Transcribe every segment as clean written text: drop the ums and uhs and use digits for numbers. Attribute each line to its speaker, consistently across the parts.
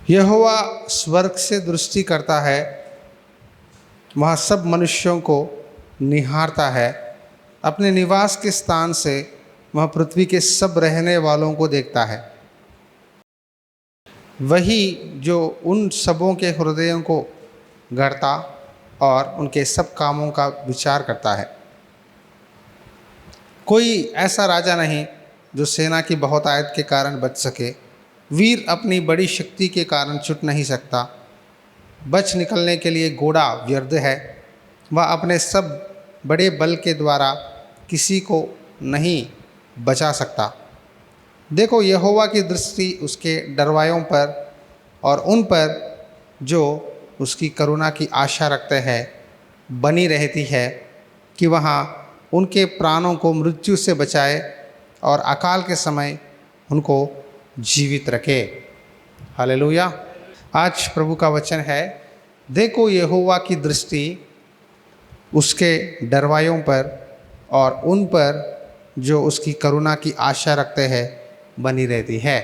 Speaker 1: यहोवा स्वर्ग से दृष्टि करता है, वह सब मनुष्यों को निहारता है। अपने निवास के स्थान से वह पृथ्वी के सब रहने वालों को देखता है। वही जो उन सबों के हृदयों को गढ़ता और उनके सब कामों का विचार करता है। कोई ऐसा राजा नहीं जो सेना की बहुतायत के कारण बच सके। वीर अपनी बड़ी शक्ति के कारण छुट नहीं सकता। बच निकलने के लिए घोड़ा व्यर्थ है। वह अपने सब बड़े बल के द्वारा किसी को नहीं बचा सकता। देखो, यहोवा की दृष्टि उसके डरवायों पर और उन पर जो उसकी करुणा की आशा रखते हैं बनी रहती है, कि वहाँ उनके प्राणों को मृत्यु से बचाए और अकाल के समय उनको जीवित रखे। हालेलुया। आज प्रभु का वचन है, देखो यहोवा की दृष्टि उसके डरवायों पर और उन पर जो उसकी करुणा की आशा रखते हैं बनी रहती है।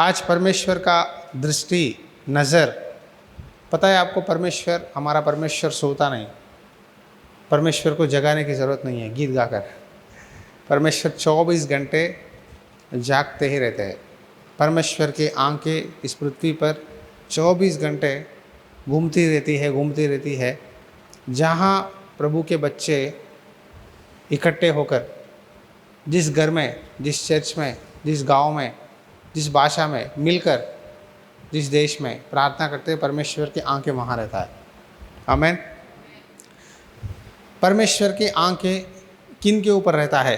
Speaker 1: आज परमेश्वर का दृष्टि नज़र, पता है आपको, परमेश्वर, हमारा परमेश्वर सोता नहीं। परमेश्वर को जगाने की ज़रूरत नहीं है गीत गाकर। परमेश्वर 24 घंटे जागते ही रहते हैं। परमेश्वर की आंखें इस पृथ्वी पर 24 घंटे घूमती रहती है। जहाँ प्रभु के बच्चे इकट्ठे होकर जिस घर में, जिस चर्च में, जिस गांव में, जिस भाषा में मिलकर, जिस देश में प्रार्थना करते हैं, परमेश्वर की आंखें वहाँ रहता है। आमीन। परमेश्वर की आंखें किन के ऊपर रहता है?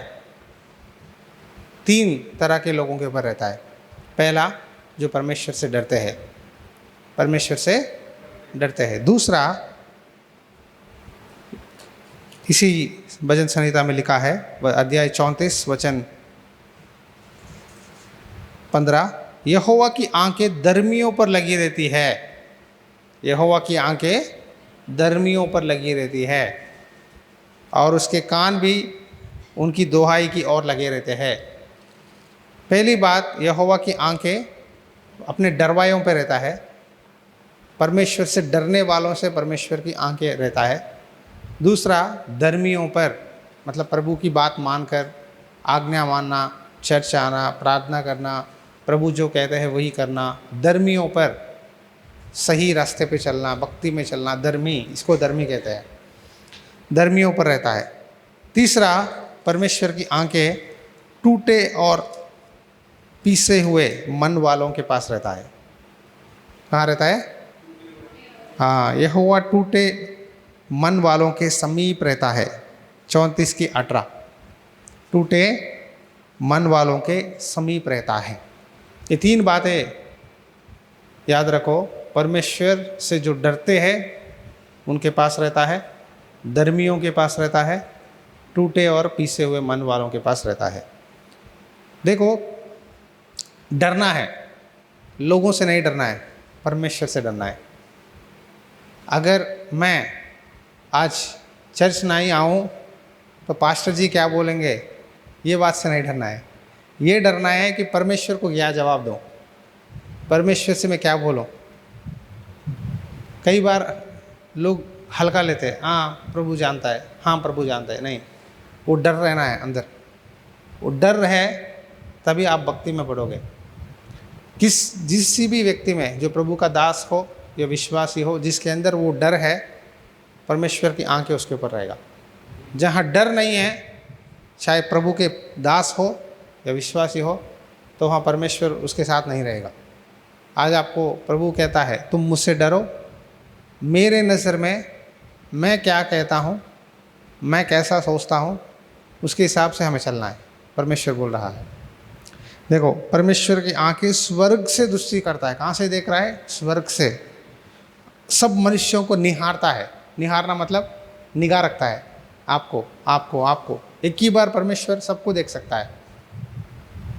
Speaker 1: 3 तरह के लोगों के ऊपर रहता है। पहला, जो परमेश्वर से डरते हैं, परमेश्वर से डरते हैं। दूसरा, इसी भजन संहिता में लिखा है, अध्याय 34 वचन 15, यहोवा की आंखें धर्मियों पर लगी रहती है। यहोवा की आंखें धर्मियों पर लगी रहती है और उसके कान भी उनकी दोहाई की ओर लगे रहते हैं। पहली बात, यहोवा की आंखें अपने डरवायों पर रहता है। परमेश्वर से डरने वालों से परमेश्वर की आंखें रहता है। दूसरा, धर्मियों पर, मतलब प्रभु की बात मानकर आज्ञा मानना, चर्च आना, प्रार्थना करना, प्रभु जो कहते हैं वही करना, धर्मियों पर सही रास्ते पे चलना, भक्ति में चलना, धर्मी, इसको धर्मी कहते हैं, धर्मियों पर रहता है। तीसरा, परमेश्वर की आंखें टूटे और पीसे हुए मन वालों के पास रहता है। कहाँ रहता है? हाँ, यहोवा टूटे मन वालों के समीप रहता है। 34 की 18, टूटे मन वालों के समीप रहता है। ये 3 बातें याद रखो। परमेश्वर से जो डरते हैं उनके पास रहता है, धर्मियों के पास रहता है, टूटे और पीसे हुए मन वालों के पास रहता है। देखो, डरना है, लोगों से नहीं डरना है, परमेश्वर से डरना है। अगर मैं आज चर्च नहीं आऊँ तो पास्टर जी क्या बोलेंगे, ये बात से नहीं डरना है। ये डरना है कि परमेश्वर को क्या जवाब दूँ, परमेश्वर से मैं क्या बोलूँ। कई बार लोग हल्का लेते हैं, हाँ प्रभु जानता है, हाँ प्रभु जानता है। नहीं, वो डर रहना है अंदर। वो डर है तभी आप भक्ति में पड़ोगे। जिस भी व्यक्ति में, जो प्रभु का दास हो या विश्वासी हो, जिसके अंदर वो डर है, परमेश्वर की आंखें उसके ऊपर रहेगा। जहाँ डर नहीं है, चाहे प्रभु के दास हो या विश्वासी हो, तो वहाँ परमेश्वर उसके साथ नहीं रहेगा। आज आपको प्रभु कहता है, तुम मुझसे डरो, मेरे नज़र में मैं क्या कहता हूँ, मैं कैसा सोचता हूँ, उसके हिसाब से हमें चलना है। परमेश्वर बोल रहा है। देखो, परमेश्वर की आंखें स्वर्ग से दृष्टि करता है। कहाँ से देख रहा है? स्वर्ग से। सब मनुष्यों को निहारता है। निहारना मतलब निगाह रखता है। आपको आपको आपको एक ही बार परमेश्वर सबको देख सकता है।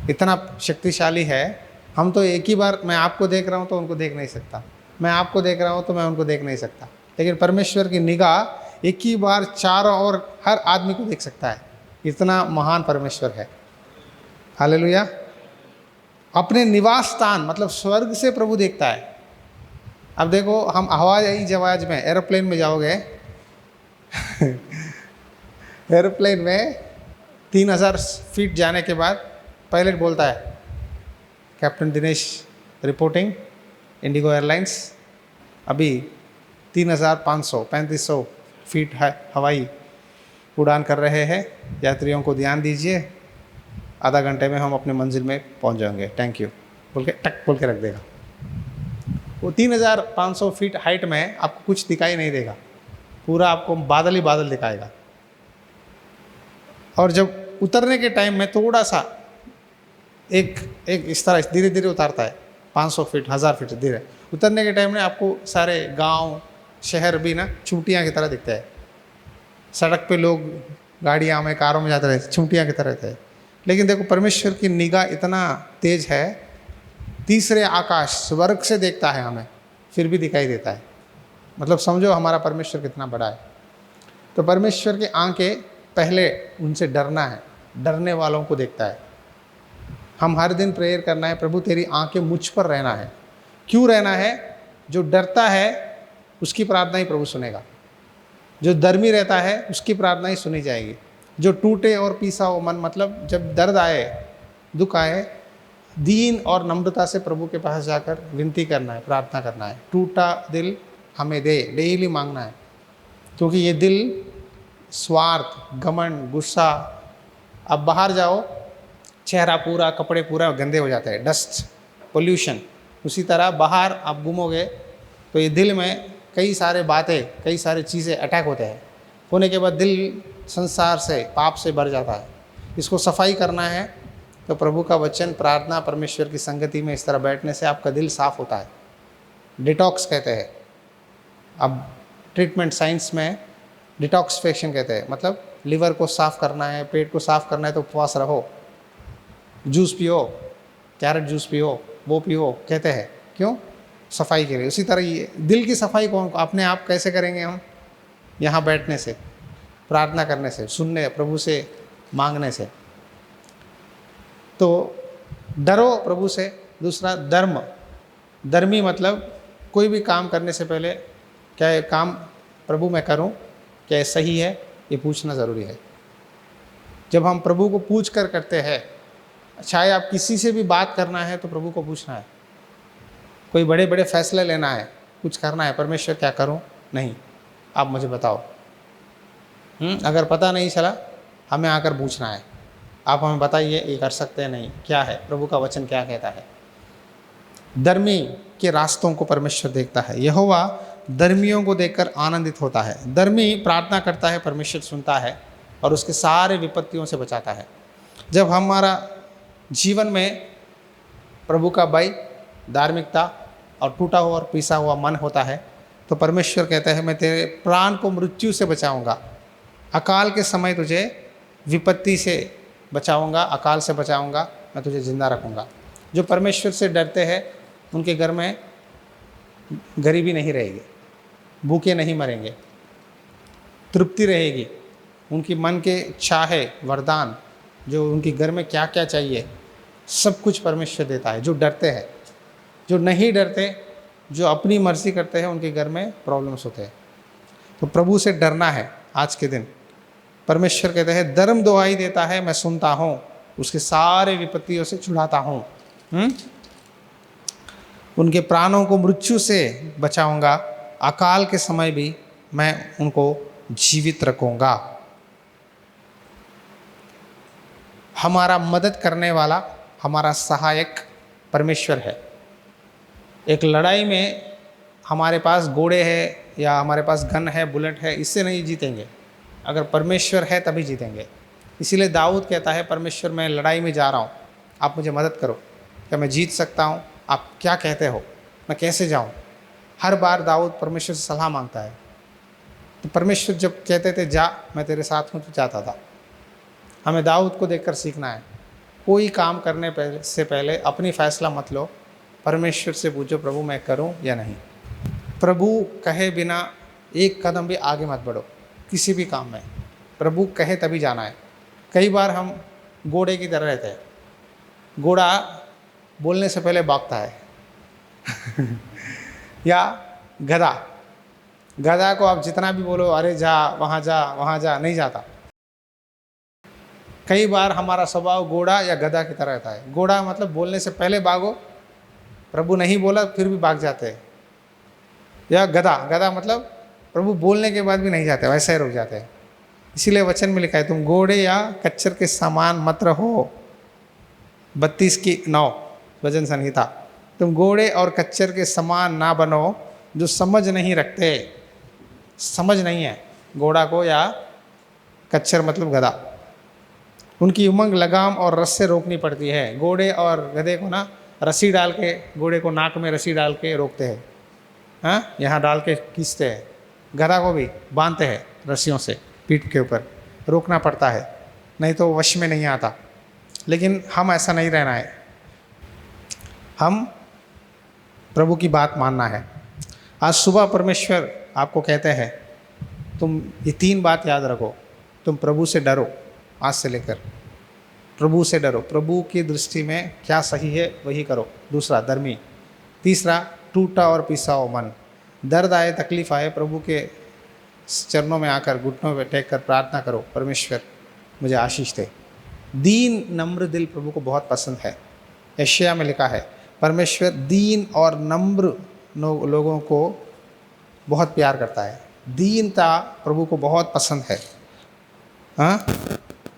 Speaker 1: इतना शक्तिशाली है। हम तो एक ही बार, मैं आपको देख रहा हूँ तो उनको देख नहीं सकता, मैं आपको देख रहा हूँ तो मैं उनको देख नहीं सकता। लेकिन परमेश्वर की निगाह एक ही बार चारों ओर हर आदमी को देख सकता है। इतना महान परमेश्वर है। हालेलुया। अपने निवास स्थान मतलब स्वर्ग से प्रभु देखता है। अब देखो, हम हवाई जहाज में एरोप्लेन में जाओगे एरोप्लेन में 3000 फीट जाने के बाद पायलट बोलता है, captain Dinesh reporting, Indigo airlines, अभी 3500 फीट हवाई उड़ान कर रहे हैं, यात्रियों को ध्यान दीजिए, आधा घंटे में हम अपने मंजिल में पहुंच जाएंगे, थैंक यू बोल के टक बोल के रख देगा। वो 3500 फीट हाइट में आपको कुछ दिखाई नहीं देगा, पूरा आपको बादल ही बादल दिखाएगा। और जब उतरने के टाइम में थोड़ा सा एक इस तरह धीरे धीरे उतारता है, 500 फीट 1000 फीट धीरे उतरने के टाइम में आपको सारे गांव शहर भी ना चूंटियाँ की तरह दिखते हैं। सड़क पे लोग गाड़ियाँ में कारों में जाते रहते, चूंटियाँ की तरह रहते हैं। लेकिन देखो, परमेश्वर की निगाह इतना तेज है, तीसरे आकाश स्वर्ग से देखता है हमें, फिर भी दिखाई देता है। मतलब समझो हमारा परमेश्वर कितना बड़ा है। तो परमेश्वर की आंखें पहले उनसे डरना है, डरने वालों को देखता है। हम हर दिन प्रेयर करना है, प्रभु तेरी आंखें मुझ पर रहना है। क्यों रहना है? जो डरता है उसकी प्रार्थना ही प्रभु सुनेगा, जो धर्मी रहता है उसकी प्रार्थना ही सुनी जाएगी। जो टूटे और पीसा हो मन, मतलब जब दर्द आए, दुख आए, दीन और नम्रता से प्रभु के पास जाकर विनती करना है, प्रार्थना करना है। टूटा दिल हमें दे, डेली मांगना है, क्योंकि ये दिल स्वार्थ, घमंड, गुस्सा, अब बाहर जाओ चेहरा पूरा, कपड़े पूरा गंदे हो जाते हैं, डस्ट, पोल्यूशन। उसी तरह बाहर आप घूमोगे तो ये दिल में कई सारे बातें, कई सारी चीज़ें अटैक होते हैं, होने के बाद दिल संसार से, पाप से भर जाता है। इसको सफाई करना है तो प्रभु का वचन, प्रार्थना, परमेश्वर की संगति में इस तरह बैठने से आपका दिल साफ होता है। डिटॉक्स कहते हैं, अब ट्रीटमेंट साइंस में डिटॉक्सिफिकेशन कहते हैं, मतलब लिवर को साफ़ करना है, पेट को साफ़ करना है तो उपवास रहो, जूस पियो, कैरेट जूस पियो, वो पियो कहते हैं, क्यों? सफाई के लिए। उसी तरह ये दिल की सफाई कौन अपने आप कैसे करेंगे हम? यहाँ बैठने से, प्रार्थना करने से, सुनने, प्रभु से मांगने से। तो डरो प्रभु से। दूसरा धर्म, धर्मी मतलब कोई भी काम करने से पहले क्या ये काम प्रभु मैं करूं, क्या ये सही है, ये पूछना ज़रूरी है। जब हम प्रभु को पूछ कर करते हैं, चाहे आप किसी से भी बात करना है तो प्रभु को पूछना है। कोई बड़े बड़े फैसले लेना है, कुछ करना है, परमेश्वर क्या करूं, नहीं आप मुझे बताओ। अगर पता नहीं चला हमें आकर पूछना है, आप हमें बताइए ये कर सकते हैं नहीं, क्या है प्रभु का वचन क्या कहता है। धर्मी के रास्तों को परमेश्वर देखता है, यहोवा धर्मियों को देखकर आनंदित होता है। धर्मी प्रार्थना करता है, परमेश्वर सुनता है और उसके सारे विपत्तियों से बचाता है। जब हमारा जीवन में प्रभु का भय, धार्मिकता और टूटा हुआ और पीसा हुआ मन होता है तो परमेश्वर कहता है मैं तेरे प्राण को मृत्यु से बचाऊंगा, अकाल के समय तुझे विपत्ति से बचाऊंगा, अकाल से बचाऊंगा, मैं तुझे जिंदा रखूंगा। जो परमेश्वर से डरते हैं उनके घर में गरीबी नहीं रहेगी, भूखे नहीं मरेंगे, तृप्ति रहेगी। उनकी मन के चाहे वरदान, जो उनके घर में क्या क्या चाहिए, सब कुछ परमेश्वर देता है। जो डरते हैं, जो नहीं डरते, जो अपनी मर्जी करते हैं, उनके घर में प्रॉब्लम्स होते हैं। तो प्रभु से डरना है आज के दिन। परमेश्वर कहते हैं धर्म दुहाई देता है, मैं सुनता हूँ, उसके सारे विपत्तियों से छुड़ाता हूँ, उनके प्राणों को मृत्यु से बचाऊंगा, अकाल के समय भी मैं उनको जीवित रखूंगा। हमारा मदद करने वाला, हमारा सहायक परमेश्वर है। एक लड़ाई में हमारे पास घोड़े है या हमारे पास गन है, बुलेट है, इससे नहीं जीतेंगे। अगर परमेश्वर है तभी जीतेंगे। इसीलिए दाऊद कहता है परमेश्वर मैं लड़ाई में जा रहा हूँ, आप मुझे मदद करो, क्या मैं जीत सकता हूँ? आप क्या कहते हो, मैं कैसे जाऊँ? हर बार दाऊद परमेश्वर से सलाह मांगता है। तो परमेश्वर जब कहते थे जा मैं तेरे साथ हूँ, तो जाता था। हमें दाऊद को देखकर सीखना है। कोई काम करने से पहले अपनी फैसला मत लो, परमेश्वर से पूछो प्रभु मैं करूं या नहीं। प्रभु कहे बिना एक कदम भी आगे मत बढ़ो किसी भी काम में, प्रभु कहे तभी जाना है। कई बार हम घोड़े की तरह रहते हैं। घोड़ा बोलने से पहले भागता है। या गधा, गधा को आप जितना भी बोलो अरे जा वहाँ जा वहाँ जा, नहीं जाता। कई बार हमारा स्वभाव घोड़ा या गधा की तरह रहता है। घोड़ा मतलब बोलने से पहले भागो, प्रभु नहीं बोला फिर भी भाग जाते हैं। या गधा, गधा मतलब प्रभु बोलने के बाद भी नहीं जाते, वैसे ही रुक जाते हैं। इसीलिए वचन में लिखा है तुम घोड़े या कच्चर के समान मत रहो। 32:9 वचन संहिता। तुम घोड़े और कच्चर के समान ना बनो जो समझ नहीं रखते। समझ नहीं है घोड़ा को या कच्चर मतलब गधा। उनकी उमंग लगाम और रस से रोकनी पड़ती है। घोड़े और गधे को ना रस्सी डाल के, घोड़े को नाक में रस्सी डाल के रोकते हैं, हाँ यहाँ डाल के खींचते हैं। गधा को भी बांधते हैं रस्सियों से पीठ के ऊपर, रोकना पड़ता है, नहीं तो वश में नहीं आता। लेकिन हम ऐसा नहीं रहना है, हम प्रभु की बात मानना है। आज सुबह परमेश्वर आपको कहते हैं तुम ये 3 बात याद रखो। तुम प्रभु से डरो, आज से लेकर प्रभु से डरो। प्रभु की दृष्टि में क्या सही है वही करो। दूसरा धर्मी। तीसरा टूटा और पिसा हो मन। दर्द आए, तकलीफ आए, प्रभु के चरणों में आकर घुटनों पे टेक कर प्रार्थना करो, परमेश्वर मुझे आशीष दे। दीन नम्र दिल प्रभु को बहुत पसंद है। यशायाह में लिखा है परमेश्वर दीन और नम्र लोगों को बहुत प्यार करता है। दीनता प्रभु को बहुत पसंद है। हाँ,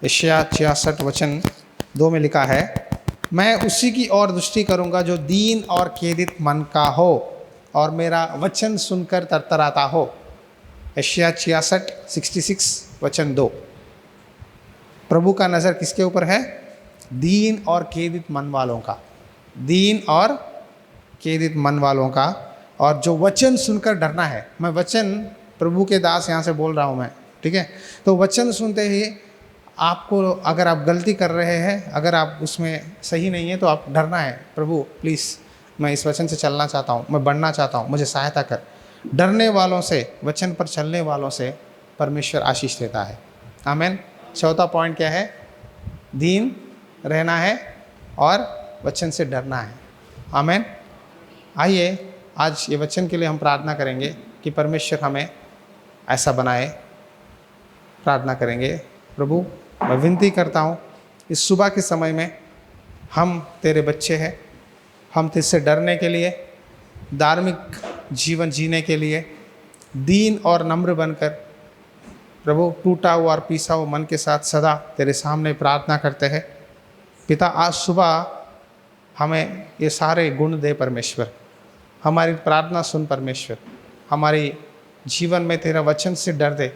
Speaker 1: यशायाह 66:2 में लिखा है मैं उसी की ओर दृष्टि करूँगा जो दीन और खेदित मन का हो और मेरा वचन सुनकर तरतराता हो। यशायाह 66:2। प्रभु का नज़र किसके ऊपर है? दीन और खेदित मन वालों का। दीन और खेदित मन वालों का, और जो वचन सुनकर डरना है। मैं वचन, प्रभु के दास यहाँ से बोल रहा हूँ मैं, ठीक है। तो वचन सुनते ही आपको, अगर आप गलती कर रहे हैं, अगर आप उसमें सही नहीं है, तो आप डरना है, प्रभु प्लीज़ मैं इस वचन से चलना चाहता हूँ, मैं बढ़ना चाहता हूँ, मुझे सहायता कर। डरने वालों से, वचन पर चलने वालों से परमेश्वर आशीष देता है। आमीन। चौथा पॉइंट क्या है? दीन रहना है और वचन से डरना है। आमीन। आइए आज ये वचन के लिए हम प्रार्थना करेंगे कि परमेश्वर हमें ऐसा बनाए। प्रार्थना करेंगे। प्रभु मैं विनती करता हूँ इस सुबह के समय में हम तेरे बच्चे हैं, हम तुझसे डरने के लिए, धार्मिक जीवन जीने के लिए दीन और नम्र बनकर प्रभु टूटा हुआ और पीसा हुआ मन के साथ सदा तेरे सामने प्रार्थना करते हैं। पिता आज सुबह हमें ये सारे गुण दे परमेश्वर। हमारी प्रार्थना सुन परमेश्वर। हमारी जीवन में तेरा वचन से डर दे।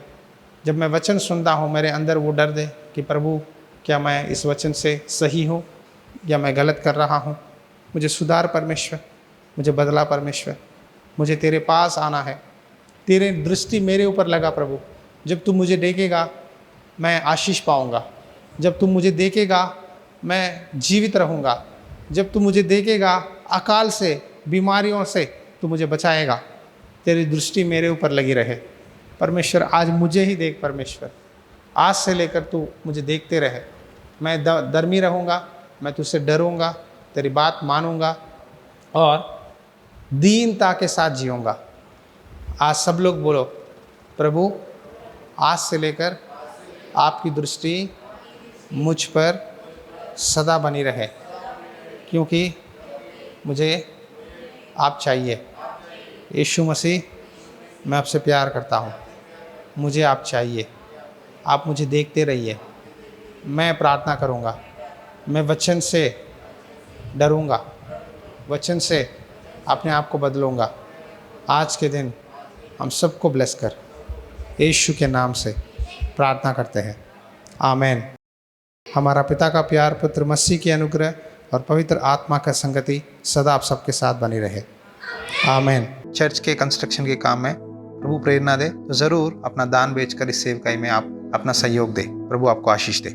Speaker 1: जब मैं वचन सुनता हूँ मेरे अंदर वो डर दे कि प्रभु क्या मैं इस वचन से सही हूँ या मैं गलत कर रहा हूँ। मुझे सुधार परमेश्वर, मुझे बदला परमेश्वर। मुझे तेरे पास आना है। तेरे दृष्टि मेरे ऊपर लगा प्रभु। जब तू मुझे देखेगा मैं आशीष पाऊँगा। जब तू मुझे देखेगा मैं जीवित रहूँगा। जब तू मुझे देखेगा अकाल से, बीमारियों से तू मुझे बचाएगा। तेरी दृष्टि मेरे ऊपर लगी रहे परमेश्वर। आज मुझे ही देख परमेश्वर। आज से लेकर तू मुझे देखते रहे। मैं धर्मी रहूँगा, मैं तुझसे डरूँगा, तेरी बात मानूँगा और दीनता के साथ जीऊँगा। आज सब लोग बोलो प्रभु आज से लेकर आपकी दृष्टि मुझ पर सदा बनी रहे, क्योंकि मुझे आप चाहिए। यीशु मसीह मैं आपसे प्यार करता हूँ, मुझे आप चाहिए। आप मुझे देखते रहिए। मैं प्रार्थना करूँगा, मैं वचन से डरूँगा, वचन से अपने आप को बदलूँगा। आज के दिन हम सबको ब्लेस कर यीशु के नाम से प्रार्थना करते हैं। आमीन। हमारा पिता का प्यार, पुत्र मसीह की अनुग्रह और पवित्र आत्मा का संगति सदा आप सबके साथ बनी रहे। आमीन। चर्च के कंस्ट्रक्शन के काम में प्रभु प्रेरणा दे तो ज़रूर अपना दान बेचकर इस सेवकाई में आप अपना सहयोग दें। प्रभु आपको आशीष दे।